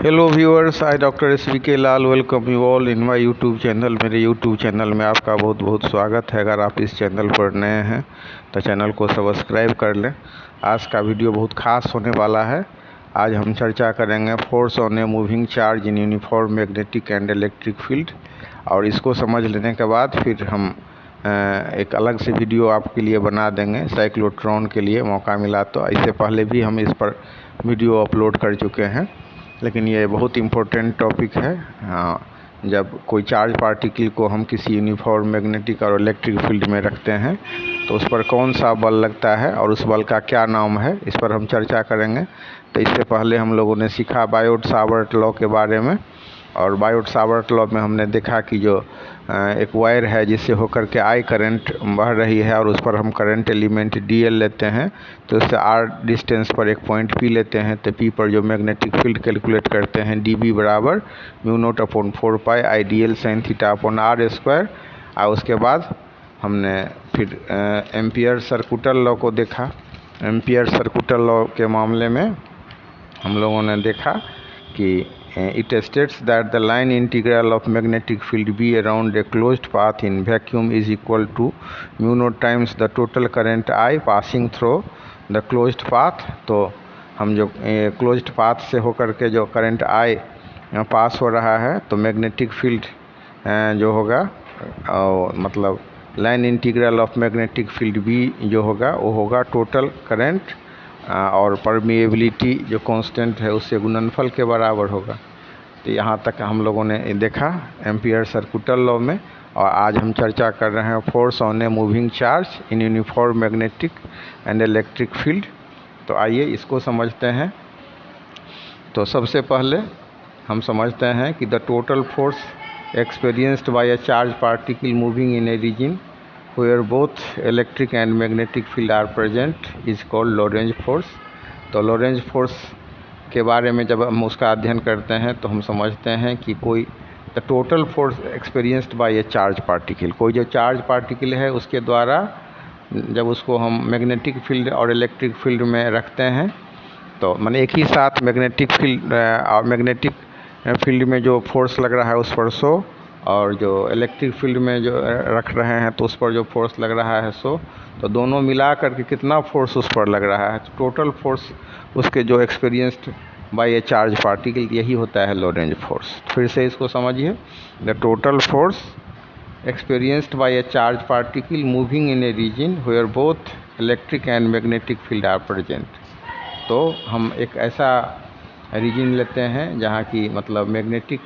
Hello viewers, I doctor SVK Lal welcome you all in my YouTube channel. मेरे YouTube channel में आपका बहुत बहुत स्वागत है। अगर आप इस चैनल पर नए हैं तो चैनल को सब्सक्राइब कर लें। आज का वीडियो बहुत खास होने वाला है। आज हम चर्चा करेंगे force on a moving charge in uniform magnetic and electric field. और इसको समझ लेने के बाद फिर हम एक अलग से वीडियो आपके लिए बना देंगे साइक्लोट्रॉन के लिए, मौका मिला तो। इससे पहले भी हम इस पर वीडियो अपलोड कर चुके हैं, लेकिन ये बहुत इम्पोर्टेंट टॉपिक है। हाँ, जब कोई चार्ज पार्टिकल को हम किसी यूनिफॉर्म मैग्नेटिक और इलेक्ट्रिक फील्ड में रखते हैं तो उस पर कौन सा बल लगता है और उस बल का क्या नाम है, इस पर हम चर्चा करेंगे। तो इससे पहले हम लोगों ने सीखा बायोट-सावर्ट लॉ के बारे में। और बायोट-सावर्ट लॉ में हमने देखा कि जो एक वायर है जिससे होकर के आई करंट बह रही है और उस पर हम करंट एलिमेंट DL लेते हैं, तो उससे R डिस्टेंस पर एक पॉइंट P लेते हैं, तो P पर जो मैग्नेटिक फील्ड कैलकुलेट करते हैं dB बराबर μ0/4π IDL sin θ/r²। और उसके बाद हमने फिर एम्पियर सर्कुटल लॉ को देखा। एम्पियर सर्कुटल लॉ के मामले में हम लोगों ने देखा कि it states that the line integral of magnetic field B around a closed path in vacuum is equal to μ0 times the total current I passing through the closed path। तो हम जो क्लोज्ड पाथ से होकर के जो current I पास हो रहा है, तो मैग्नेटिक फील्ड जो होगा मतलब line integral of magnetic field B जो होगा वो होगा टोटल करंट और परमिएबिलिटी जो कांस्टेंट है उससे गुणनफल के बराबर होगा। तो यहाँ तक हम लोगों ने देखा एम्पियर सर्कुटल लॉ में। और आज हम चर्चा कर रहे हैं force on a moving charge in uniform magnetic and electric field. तो आइए इसको समझते हैं। तो सबसे पहले हम समझते हैं कि the total force experienced by a charge particle moving in a region where both electric and magnetic field are present is called Lorentz force। तो लॉरेंज फोर्स के बारे में जब हम उसका अध्ययन करते हैं तो हम समझते हैं कि कोई the total force experienced by a charge particle, कोई जो चार्ज पार्टिकल है उसके द्वारा जब उसको हम मैग्नेटिक फील्ड और इलेक्ट्रिक फील्ड में रखते हैं, तो माने एक ही साथ मैग्नेटिक फील्ड और मैग्नेटिक फील्ड में जो फोर्स लग रहा है उस पर 100, और जो इलेक्ट्रिक फील्ड में जो रख रहे हैं तो उस पर जो फोर्स लग रहा है 100, तो दोनों मिला करके कितना फोर्स उस पर लग रहा है, तो टोटल फोर्स उसके जो experienced by a charge particle यही होता है लॉरेंज फोर्स। फिर से इसको समझिए, the total force experienced by a charge particle moving in a region where both electric and magnetic field are present. तो हम एक ऐसा रीजन लेते हैं जहाँ की मतलब मैग्नेटिक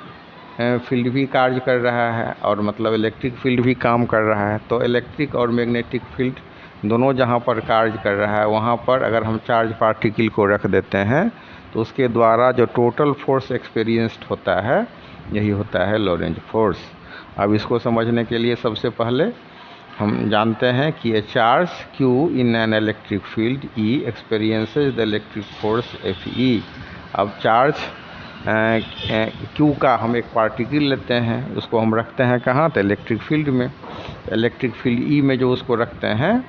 फील्ड भी कार्य कर रहा है और मतलब इलेक्ट्रिक फील्ड भी काम कर रहा है। तो इलेक्ट्रिक और मैग्नेटिक फील्ड दोनों जहाँ पर कार्य कर रहा है वहाँ पर अगर हम चार्ज पार्टिकल को रख देते हैं तो उसके द्वारा जो टोटल फोर्स एक्सपीरियंस्ड होता है यही होता है लॉरेंज फोर्स। अब इसको समझने के लिए सबसे पहले हम जानते हैं कि ए charge Q in an electric field E experiences the electric force Fe। अब चार्ज Q का हम एक पार्टिकल लेते हैं, उसको हम रखते हैं कहाँ, तो इलेक्ट्रिक फील्ड में। इलेक्ट्रिक फील्ड E में जो उसको रखते हैं,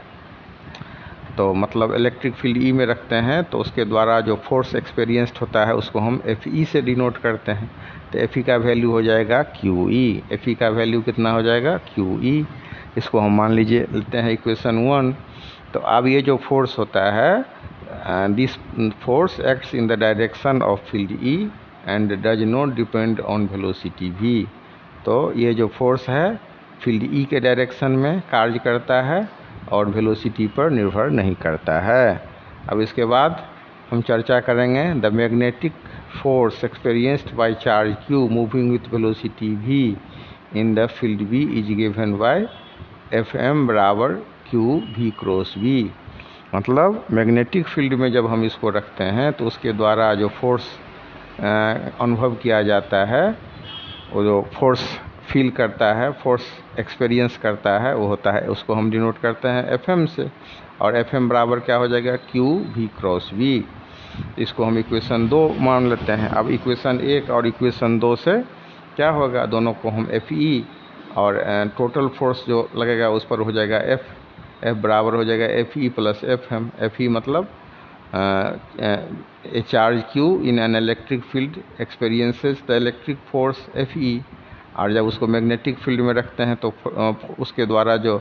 तो मतलब इलेक्ट्रिक फील्ड E में रखते हैं तो उसके द्वारा जो फोर्स एक्सपीरियंस्ड होता है उसको हम Fe से डिनोट करते हैं। तो Fe का वैल्यू हो जाएगा QE। Fe का वैल्यू कितना हो जाएगा, QE। इसको हम मान लीजिए लेते हैं इक्वेशन 1। तो अब ये जो फोर्स होता है, this force acts in the direction of field E and does not depend on velocity V। तो ये जो फोर्स है फील्ड E के डायरेक्शन में कार्य करता है और वेलोसिटी पर निर्भर नहीं करता है। अब इसके बाद हम चर्चा करेंगे the magnetic force experienced by charge Q moving with velocity V in the field B is given bye Fm बराबर QV क्रॉस V। मतलब मैग्नेटिक फील्ड में जब हम इसको रखते हैं तो उसके द्वारा जो फोर्स अनुभव किया जाता है, वो जो फोर्स फील करता है, फोर्स एक्सपीरियंस करता है, वो होता है, उसको हम डिनोट करते हैं Fm से। और Fm बराबर क्या हो जाएगा, QV क्रॉस V। इसको हम इक्वेशन 2 मान लेते हैं। अब इक्वेशन 1 और इक्वेशन 2 से क्या होगा, दोनों को हम Fe और टोटल फोर्स जो लगेगा उस पर हो जाएगा F बराबर हो जाएगा Fe प्लस Fm। Fe मतलब a charge q in an electric field experiences the electric force Fe, और जब उसको मैग्नेटिक फील्ड में रखते हैं तो उसके द्वारा जो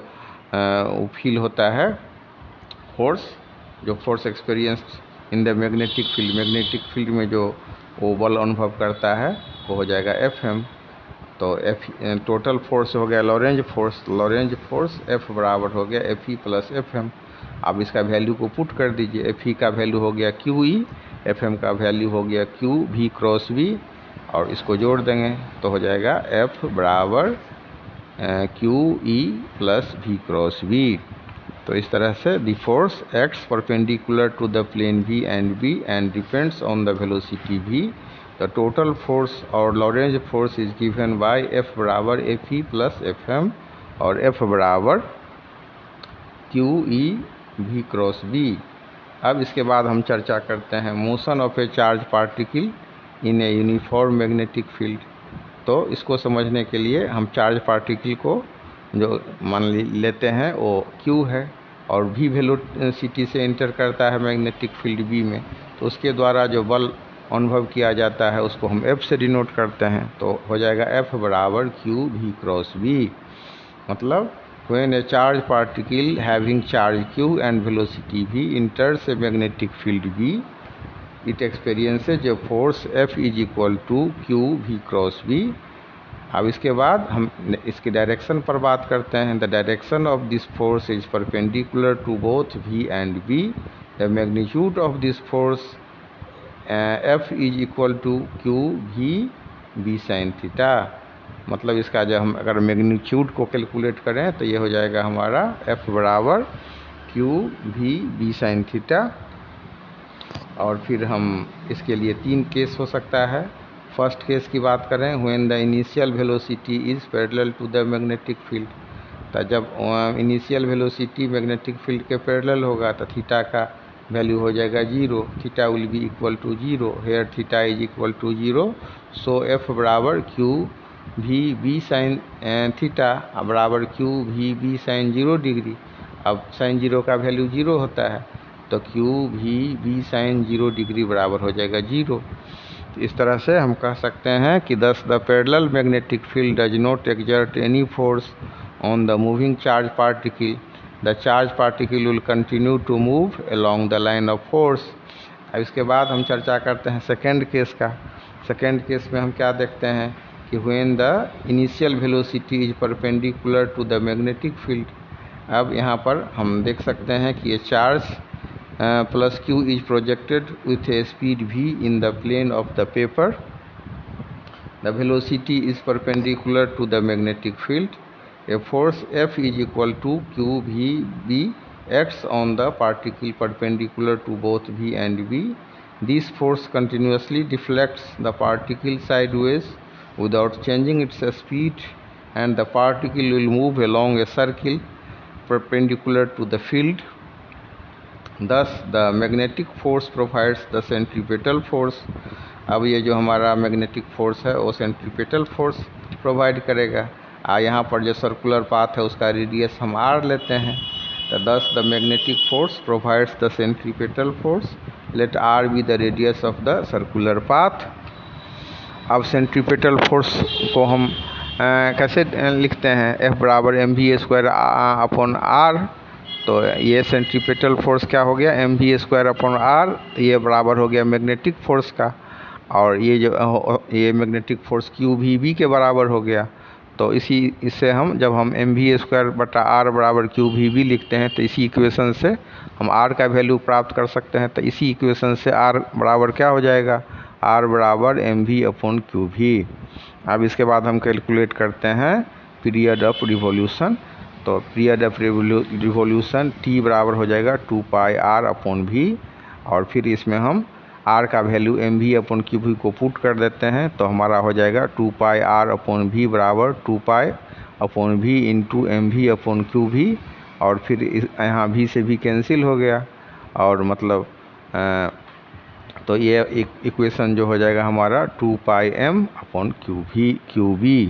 फील होता है फोर्स, जो force experienced in the magnetic field में जो वो बल अनुभव करता है वो हो जाएगा Fm। तो टोटल फोर्स हो गया लॉरेंज फोर्स F बराबर हो गया Fe प्लस Fm। अब इसका वैल्यू को पुट कर दीजिए। Fe का वैल्यू हो गया QE, Fm का वैल्यू हो गया Q V क्रॉस V, और इसको जोड़ देंगे तो हो जाएगा F बराबर QE plus V cross V। तो इस तरह से the force acts perpendicular to the plane V and B and depends on the velocity V। The total force और Lorentz force is given by F बराबर Fe plus Fm और F बराबर QE V cross V। अब इसके बाद हम चर्चा करते हैं motion of a charge particle in a uniform magnetic field. तो इसको समझने के लिए हम चार्ज पार्टिकल को जो मान लेते हैं वो Q है और V वेलोसिटी से एंटर करता है मैग्नेटिक फील्ड B में, तो उसके द्वारा जो बल अनुभव किया जाता है उसको हम F से डिनोट करते हैं। तो हो जाएगा F बराबर Q V क्रॉस V। मतलब when a charge particle having charge Q and velocity V enters a magnetic field B, it experiences a force F is equal to Q V cross V। अब इसके बाद हम इसकी direction पर बात करते हैं। The direction of this force is perpendicular to both V and B। The magnitude of this force F is equal to Q V B sine theta. मतलब इसका जब हम अगर मैग्नीट्यूड को कैलकुलेट करें तो ये हो जाएगा हमारा F बराबर Q V B sine theta. और फिर हम इसके लिए 3 केस हो सकता है। फर्स्ट केस की बात करें, when the initial velocity is parallel to the magnetic field. तो जब इनिशियल वेलोसिटी मैग्नेटिक फील्ड के पैरेलल होगा तो थीटा का वैल्यू हो जाएगा 0, theta will be equal to 0, here theta is equal to 0। So F बराबर Q V B sine theta बराबर Q V B sine 0 degree. अब साइन 0 का वैल्यू 0 होता है तो Q V B sine 0 degree बराबर हो जाएगा 0। तो इस तरह से हम कह सकते हैं कि thus the parallel magnetic field does not exert any force on the moving charge particle. The charge particle will continue to move along the line of force। अब इसके बाद हम चर्चा करते हैं सेकेंड केस का। सेकेंड केस में हम क्या देखते हैं कि when the initial velocity is perpendicular to the magnetic field। अब यहाँ पर हम देख सकते हैं कि ये charge plus Q is projected with a speed V in the plane of the paper। The velocity is perpendicular to the magnetic field। A force F is equal to Q V B acts on the particle perpendicular to both V and B। This force continuously deflects the particle sideways without changing its speed, and the particle will move along a circle perpendicular to the field। Thus the magnetic force provides the centripetal force। अब ये जो हमारा magnetic force है वो centripetal force provide करेगा। यहाँ पर जो सर्कुलर पाथ है उसका रेडियस हम R लेते हैं। तो thus the magnetic force provides the centripetal force। let R be the radius of the circular path। अब सेंट्रीपेटल फोर्स को हम कैसे लिखते हैं? F बराबर mv² अपॉन R। तो ये सेंट्रीपेटल फोर्स क्या हो गया? mv² upon R। ये बराबर हो गया मैग्नेटिक फोर्स का, और ये मैग्नेटिक फोर्स QVB के बराबर हो गया। तो इससे हम जब हम mv² बटा R बराबर QVB लिखते हैं तो इसी इक्वेशन से हम R का वैल्यू प्राप्त कर सकते हैं। तो इसी इक्वेशन से R बराबर क्या हो जाएगा? R बराबर mv अपॉन QV। अब इसके बाद हम कैलकुलेट करते हैं पीरियड ऑफ रिवॉल्यूशन। तो पीरियड ऑफ रिवॉल्यूशन T बराबर हो जाएगा 2 पाई R अपॉन V, और फिर इसमें हम R का वैल्यू mv अपॉन QV को पुट कर देते हैं तो हमारा हो जाएगा 2 पाई R अपॉन V बराबर 2 pi upon V into mv upon QV। और फिर यहाँ V से भी कैंसिल हो गया, और मतलब तो ये एक इक्वेशन जो हो जाएगा हमारा 2 पाई m अपॉन QV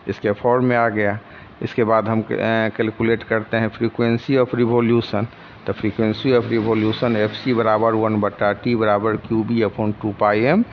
इसके फॉर्म में आ गया। इसके बाद हम कैलकुलेट करते हैं frequency of revolution. The frequency of revolution F C बराबर 1/T बराबर Q B upon 2 pi M